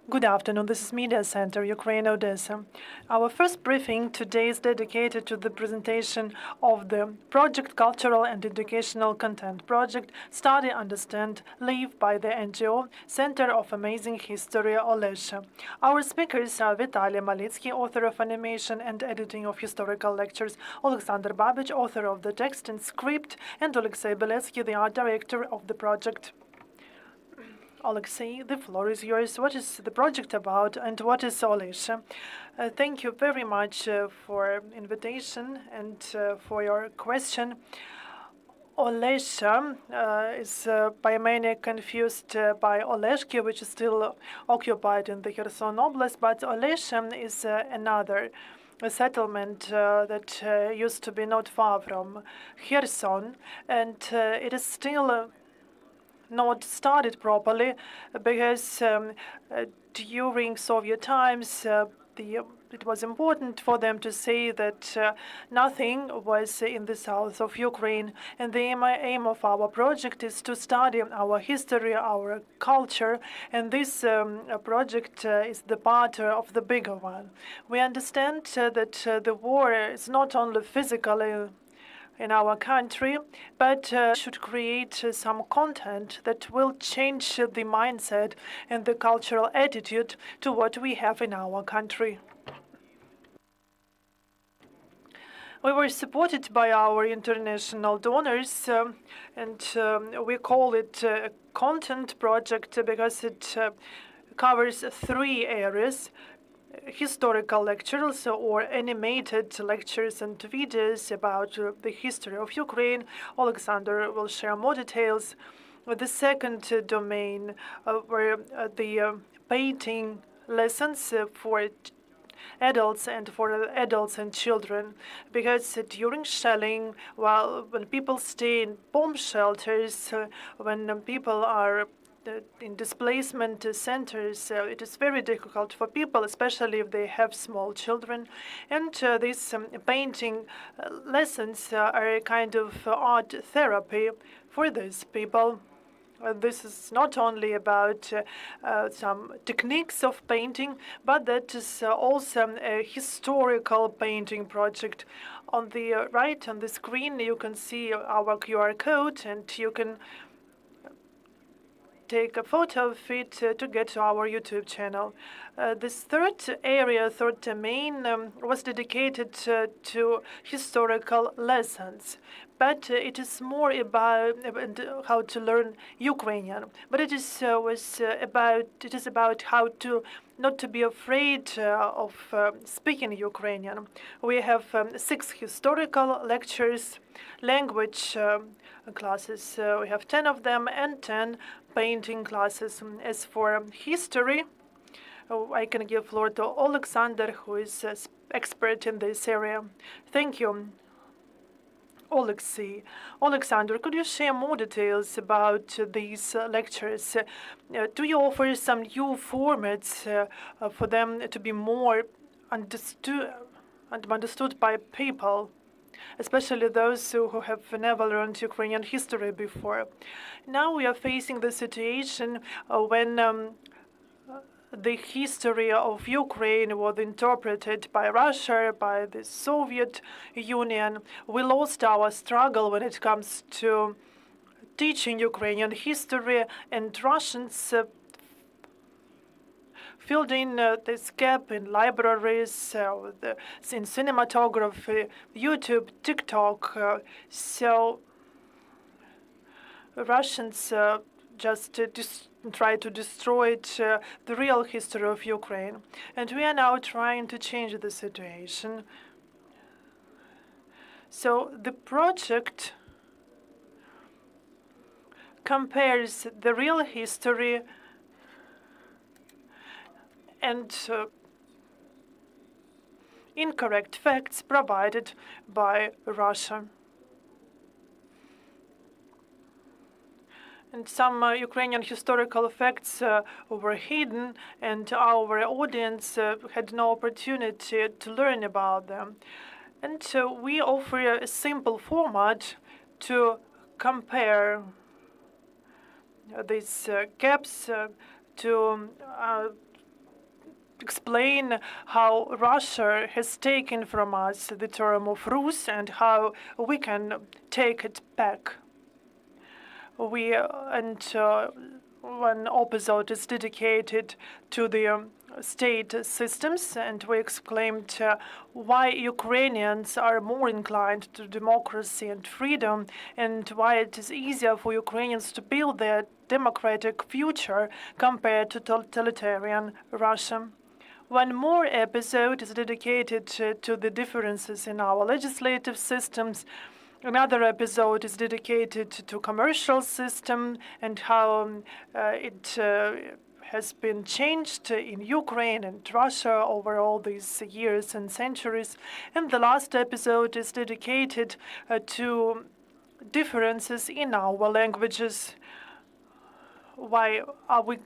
Good afternoon. This is Media Center, Ukraine, Odesa. Our first briefing today is dedicated to the presentation of the project Cultural and Educational Content Project Study, Understand, Live by the NGO Center of Amazing History, Oleshshia. Our speakers are Vitaliy Malitsky, author of animation and editing of historical lectures, Oleksandr Babich, author of the text and script, and Oleksii Biletskyi, the art director of the project. Oleksii, the floor is yours. What is the project about, and what is Oleshshia? Thank you very much for invitation and for your question. Oleshshia is by many confused by Oleshshia, which is still occupied in the Kherson Oblast, but Oleshshia is another a settlement that used to be not far from Kherson, and it is still not started properly because during Soviet times it was important for them to say that nothing was in the south of Ukraine. And the aim of our project is to study our history, our culture, and this project is the part of the bigger one. We understand that the war is not only physically in our country, but should create some content that will change the mindset and the cultural attitude to what we have in our country. We were supported by our international donors, and we call it a content project because it covers 3 areas: historical lectures or animated lectures and videos about the history of Ukraine. Oleksandr will share more details. The second domain were the painting lessons for adults and children, because during shelling, when people stay in bomb shelters, when people are in displacement centers, it is very difficult for people, especially if they have small children. And these painting lessons are a kind of art therapy for these people. This is not only about some techniques of painting, but that is also a historical painting project. On the right on the screen, you can see our QR code, and you can take a photo of it to get to our YouTube channel. This third domain was dedicated to historical lessons, but it is more about how to learn Ukrainian. But it is about how to not to be afraid of speaking Ukrainian. We have 6 historical lectures, language classes. We have 10 of them, and 10 painting classes. As for history, I can give floor to Oleksandr, who is an expert in this area. Thank you, Oleksii. Oleksandr, could you share more details about these lectures? Do you offer some new formats for them to be more understood by people, especially those who have never learned Ukrainian history before? Now we are facing the situation when the history of Ukraine was interpreted by Russia, by the Soviet Union. We lost our struggle when it comes to teaching Ukrainian history, and Russians filled in this gap in libraries, in cinematography, YouTube, TikTok. So Russians just try to destroy the real history of Ukraine. And we are now trying to change the situation. So the project compares the real history and incorrect facts provided by Russia. And some Ukrainian historical facts were hidden, and our audience had no opportunity to learn about them. And we offer a simple format to compare these gaps to explain how Russia has taken from us the term of Rus and how we can take it back. One episode is dedicated to the state systems, and we exclaimed why Ukrainians are more inclined to democracy and freedom, and why it is easier for Ukrainians to build their democratic future compared to totalitarian Russia. One more episode is dedicated to the differences in our legislative systems. Another episode is dedicated to commercial system and how it has been changed in Ukraine and Russia over all these years and centuries. And the last episode is dedicated to differences in our languages. Why are we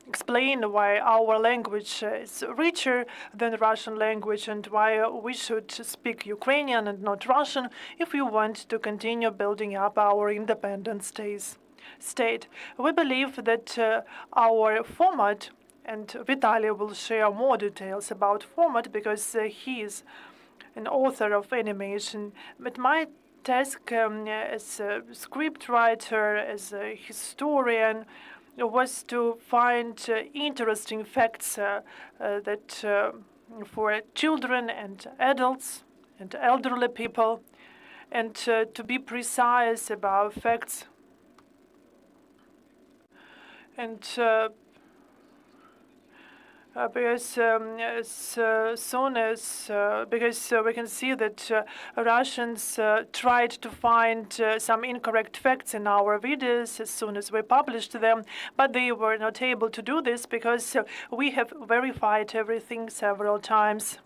explain why our language is richer than Russian language and why we should speak Ukrainian and not Russian if we want to continue building up our independent state. We believe that our format, and Vitaliy will share more details about format because he is an author of animation, but my task as a scriptwriter, as a historian, was to find interesting facts that for children and adults and elderly people, and to be precise about facts. And because as soon as because we can see that Russians tried to find some incorrect facts in our videos as soon as we published them, but they were not able to do this because we have verified everything several times.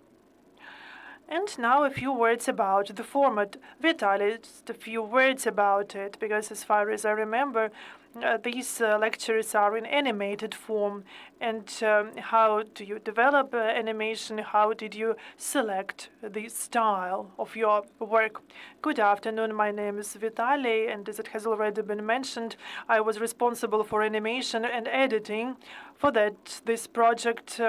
And now a few words about the format. Vitaliy, just a few words about it, because as far as I remember, these lectures are in animated form. And how do you develop animation? How did you select the style of your work? Good afternoon, my name is Vitaliy, and as it has already been mentioned, I was responsible for animation and editing for this project.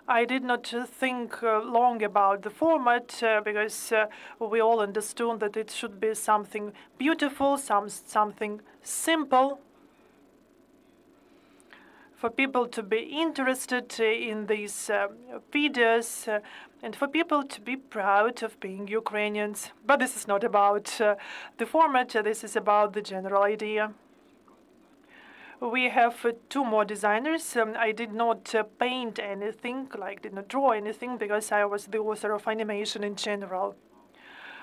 I did not think long about the format because we all understood that it should be something beautiful, something simple, for people to be interested in these videos and for people to be proud of being Ukrainians. But this is not about the format, this is about the general idea. We have two more designers. I did not paint anything, did not draw anything, because I was the author of animation in general.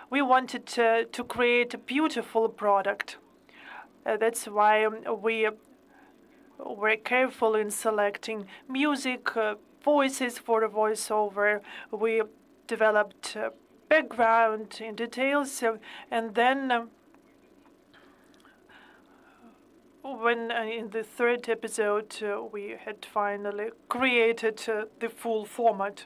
We wanted to create a beautiful product. That's why we were careful in selecting music, voices for a voiceover. We developed background in details, and then when in the third episode we had finally created the full format.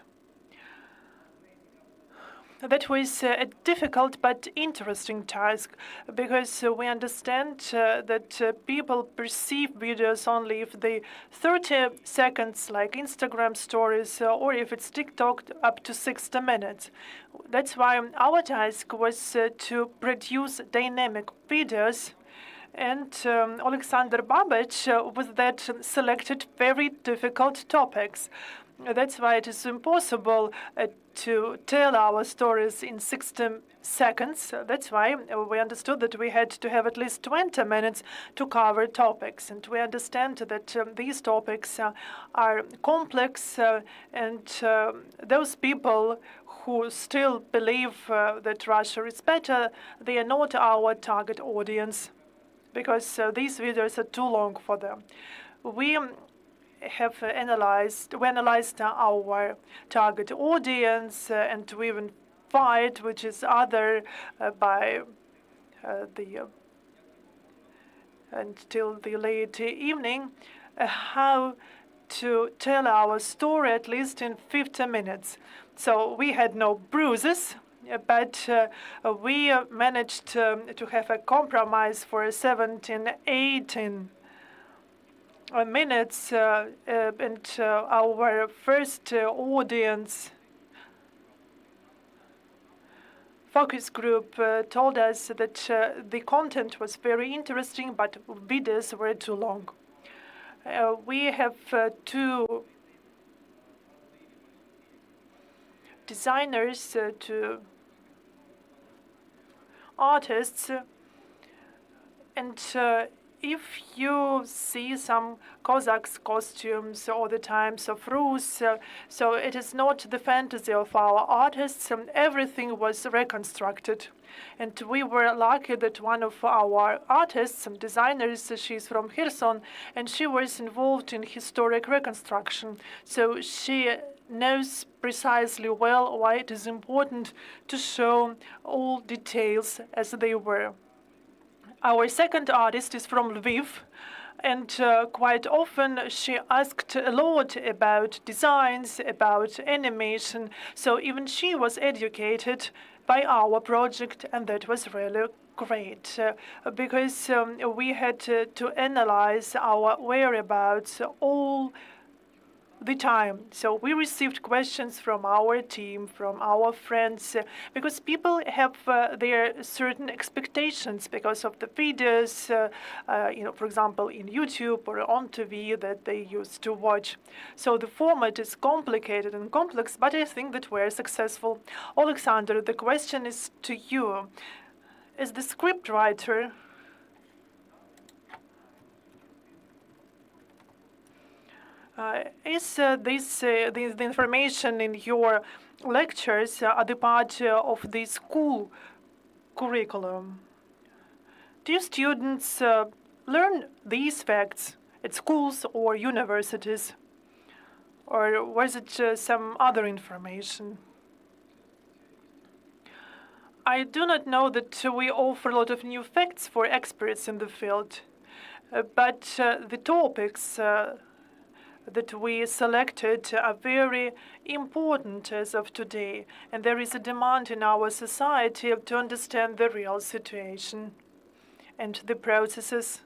That was a difficult but interesting task because we understand that people perceive videos only if they 30 seconds, like Instagram stories, or if it's TikTok, up to 60 minutes. That's why our task was to produce dynamic videos. And Oleksandr Babich with that selected very difficult topics. That's why it is impossible to tell our stories in 60 seconds. That's why we understood that we had to have at least 20 minutes to cover topics. And we understand that these topics are complex, and those people who still believe that Russia is better, they are not our target audience, because these videos are too long for them. We analyzed our target audience, and we even fight, which is other by until the late evening, how to tell our story at least in 50 minutes. So we had no bruises, but we managed to have a compromise for 17, 18 minutes, and our first audience focus group told us that the content was very interesting, but videos were too long. We have two designers, two artists, and if you see some Cossacks costumes all the times of Rus, so it is not the fantasy of our artists. Everything was reconstructed. And we were lucky that one of our artists and designers, she's from Kherson, and she was involved in historic reconstruction. So she knows precisely well why it is important to show all details as they were. Our second artist is from Lviv, and quite often she asked a lot about designs, about animation, so even she was educated by our project, and that was really great, because we had to analyze our whereabouts all the time. So we received questions from our team, from our friends, because people have their certain expectations because of the videos, for example, in YouTube or on TV that they used to watch. So the format is complicated and complex, but I think that we're successful. Oleksandr, the question is to you. As the script writer, is the information in your lectures are the part of the school curriculum? Do students learn these facts at schools or universities? Or was it some other information? I do not know that we offer a lot of new facts for experts in the field, but the topics that we selected are very important as of today, and there is a demand in our society to understand the real situation and the processes.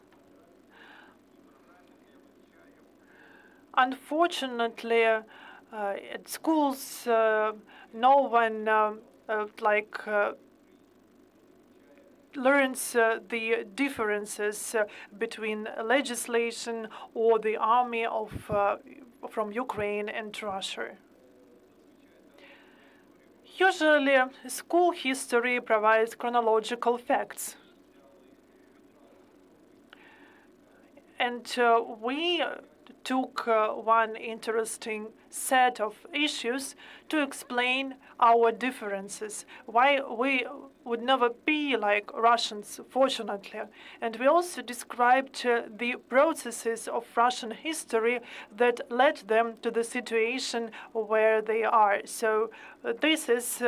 Unfortunately, at schools, no one learns the differences between legislation or the army from Ukraine and Russia. Usually, school history provides chronological facts. And we took one interesting set of issues to explain our differences, why we would never be like Russians, fortunately. And we also described the processes of Russian history that led them to the situation where they are. So this is,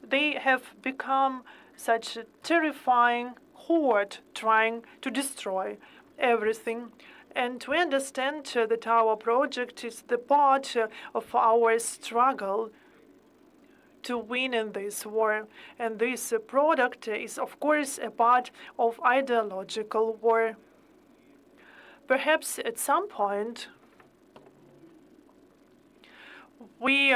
they have become such a terrifying horde trying to destroy everything. And we understand that our project is the part of our struggle to win in this war. And this product is, of course, a part of ideological war. Perhaps at some point, we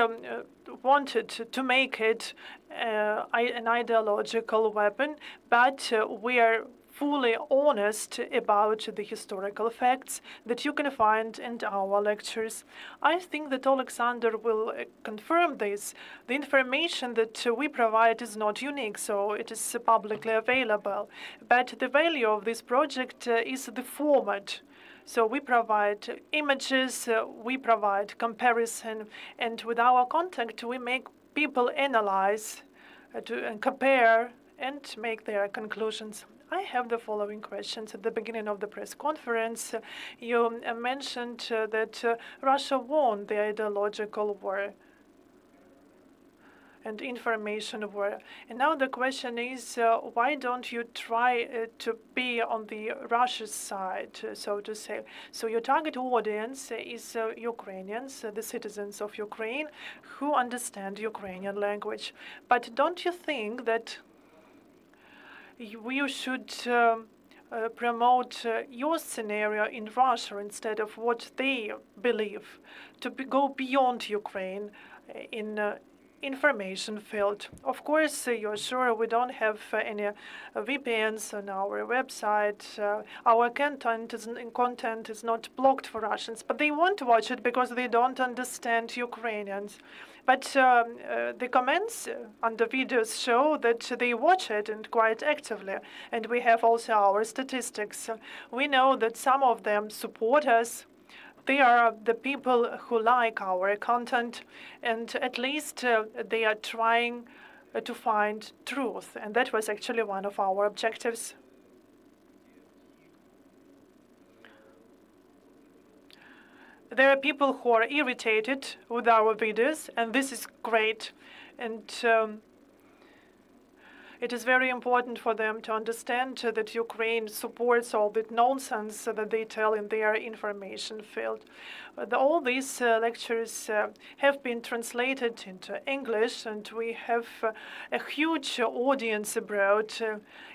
wanted to make it an ideological weapon, but we are fully honest about the historical facts that you can find in our lectures. I think that Oleksandr will confirm this. The information that we provide is not unique, so it is publicly available. But the value of this project is the format. So we provide images, we provide comparison, and with our content we make people analyze and compare and make their conclusions. I have the following questions. At the beginning of the press conference, you mentioned that Russia won the ideological war and information war. And now the question is, why don't you try to be on the Russian side, so to say? So your target audience is Ukrainians, the citizens of Ukraine who understand Ukrainian language. But don't you think that we should promote your scenario in Russia instead of what they believe, to go beyond Ukraine in information field. Of course, you're sure we don't have any VPNs on our website. Our content is not blocked for Russians, but they want to watch it because they don't understand Ukrainians. But the comments on the videos show that they watch it and quite actively. And we have also our statistics. We know that some of them support us. They are the people who like our content, and at least they are trying to find truth. And that was actually one of our objectives. There are people who are irritated with our videos, and this is great. And it is very important for them to understand that Ukraine supports all that nonsense that they tell in their information field. All these lectures have been translated into English, and we have a huge audience abroad,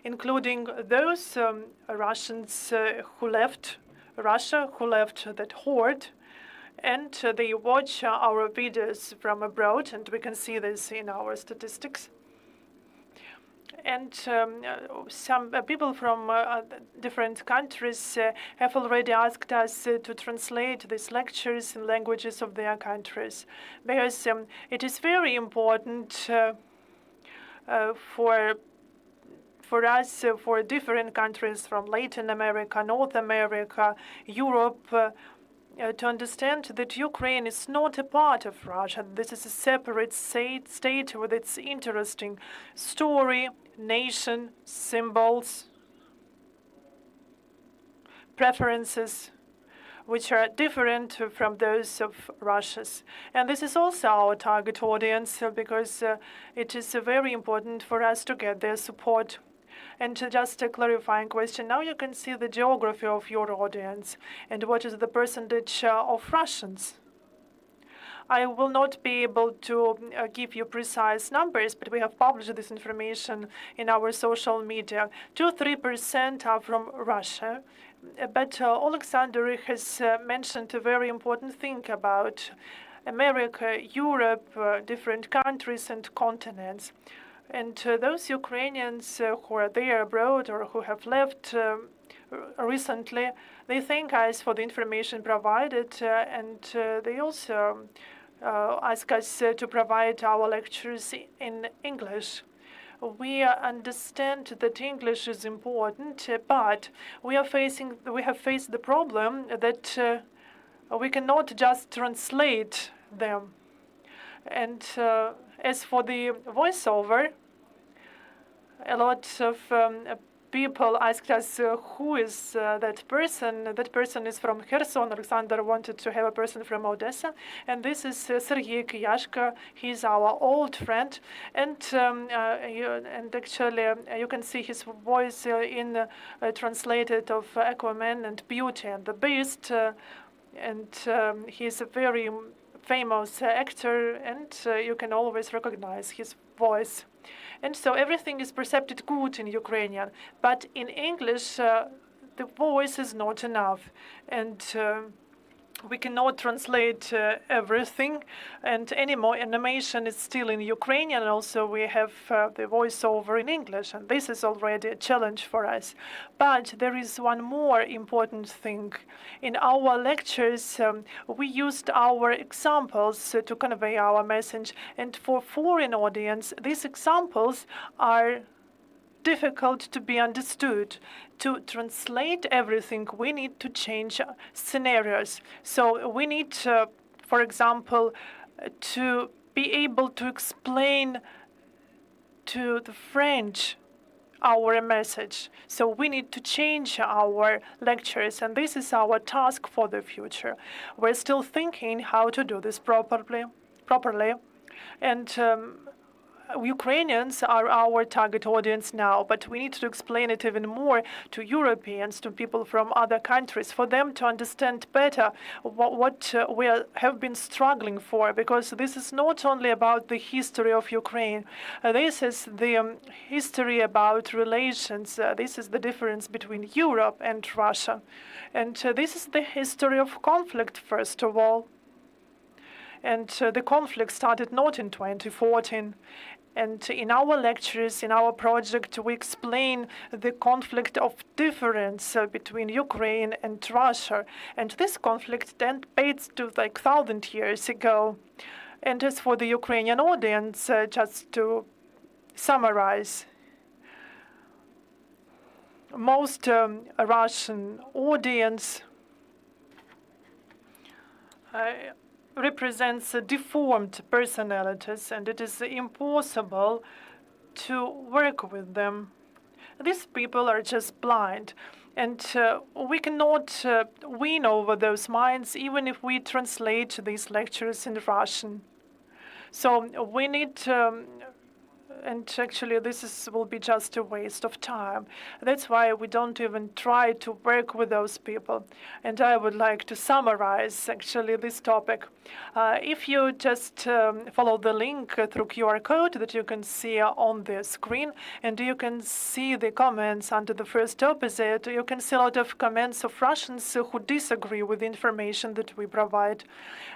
including those Russians who left Russia, who left that horde, and they watch our videos from abroad, and we can see this in our statistics. And some people from different countries have already asked us to translate these lectures in languages of their countries, because it is very important for us, for different countries from Latin America, North America, Europe, to understand that Ukraine is not a part of Russia. This is a separate state with its interesting story, nation, symbols, preferences, which are different from those of Russia's. And this is also our target audience, because it is very important for us to get their support. And just a clarifying question, now you can see the geography of your audience and what is the percentage of Russians. I will not be able to give you precise numbers, but we have published this information in our social media. 2-3% are from Russia. But Oleksandr has mentioned a very important thing about America, Europe, different countries and continents. And those Ukrainians who are there abroad or who have left recently, they thank us for the information provided, and they also ask us to provide our lectures in English. We understand that English is important, but we have faced the problem that we cannot just translate them. And as for the voiceover, a lot of people asked us who is that person. That person is from Kherson. Oleksandr wanted to have a person from Odesa. And this is Sergei Kiyashko. He's our old friend. And actually, you can see his voice in translated of Aquaman and Beauty and the Beast. And he's a very famous actor, and you can always recognize his voice. And so everything is perceived good in Ukrainian, but in English the voice is not enough, and we cannot translate everything, and any more animation is still in Ukrainian. Also, we have the voiceover in English, and this is already a challenge for us. But there is one more important thing. In our lectures, we used our examples to convey our message, and for foreign audience, these examples are difficult to be understood. To translate everything, we need to change scenarios. So we need, for example, to be able to explain to the French our message. So we need to change our lectures, and this is our task for the future. We're still thinking how to do this properly. And Ukrainians are our target audience now, but we need to explain it even more to Europeans, to people from other countries, for them to understand better what we have been struggling for, because this is not only about the history of Ukraine. This is the history about relations. This is the difference between Europe and Russia. And this is the history of conflict, first of all. And the conflict started not in 2014. And in our lectures, in our project, we explain the conflict of difference between Ukraine and Russia. And this conflict then dates to like 1,000 years ago. And as for the Ukrainian audience, just to summarize, most Russian audience represents deformed personalities, and it is impossible to work with them. These people are just blind, and we cannot win over those minds even if we translate these lectures in Russian. So we need and actually this will be just a waste of time. That's why we don't even try to work with those people. And I would like to summarize actually this topic. If you just follow the link through QR code that you can see on the screen, and you can see the comments under the first opposite, you can see a lot of comments of Russians who disagree with the information that we provide.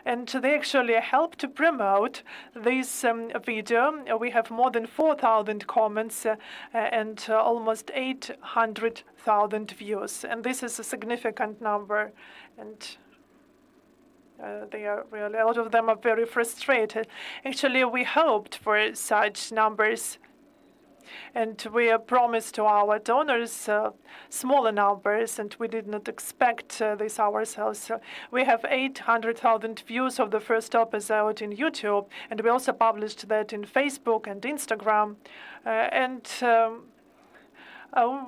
And they actually help to promote this video. We have more than 4,000 comments and almost 800,000 views. And this is a significant number. And they are really, a lot of them are very frustrated. Actually, we hoped for such numbers. And we promised to our donors smaller numbers, and we did not expect this ourselves. We have 800,000 views of the first episode in YouTube, and we also published that in Facebook and Instagram.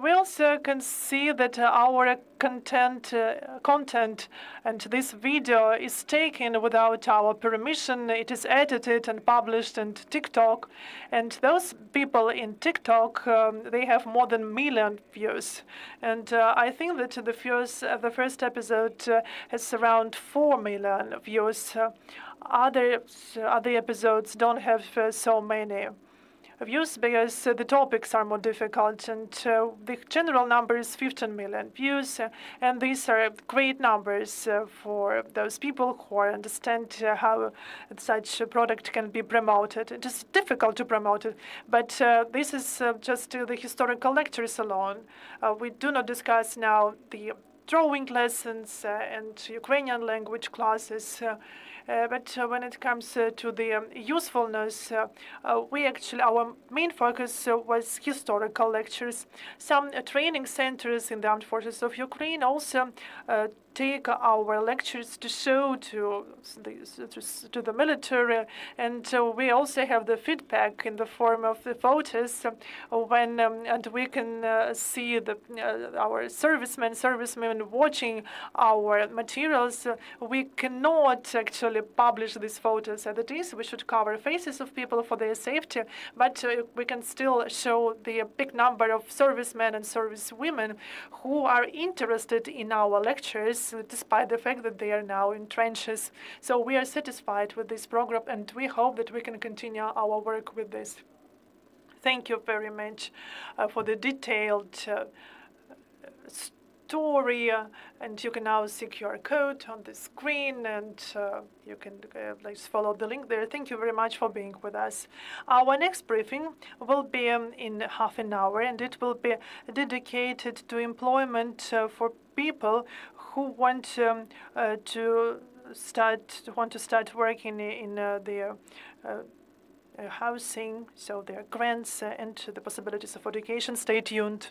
We also can see that our content and this video is taken without our permission. It is edited and published on TikTok, and those people in TikTok they have more than 1 million views. And I think that the first episode has around 4 million views. Other episodes don't have so many views because the topics are more difficult, and the general number is 15 million views, and these are great numbers for those people who understand how such a product can be promoted. It is difficult to promote it, but this is just the historical lectures alone. We do not discuss now the drawing lessons and Ukrainian language classes. But when it comes to the usefulness, our main focus was historical lectures. Some training centers in the armed forces of Ukraine also take our lectures to show to the military, and we also have the feedback in the form of the photos when and we can see our servicemen watching our materials. We cannot actually publish these photos as it is. We should cover faces of people for their safety, but we can still show the big number of servicemen and servicewomen who are interested in our lectures, despite the fact that they are now in trenches. So we are satisfied with this program, and we hope that we can continue our work with this. Thank you very much for the detailed story, and you can now see QR code on the screen, and you can let's follow the link there. Thank you very much for being with us. Our next briefing will be in half an hour, and it will be dedicated to employment for people who want to start working in the housing, so their grants and the possibilities of education. Stay tuned.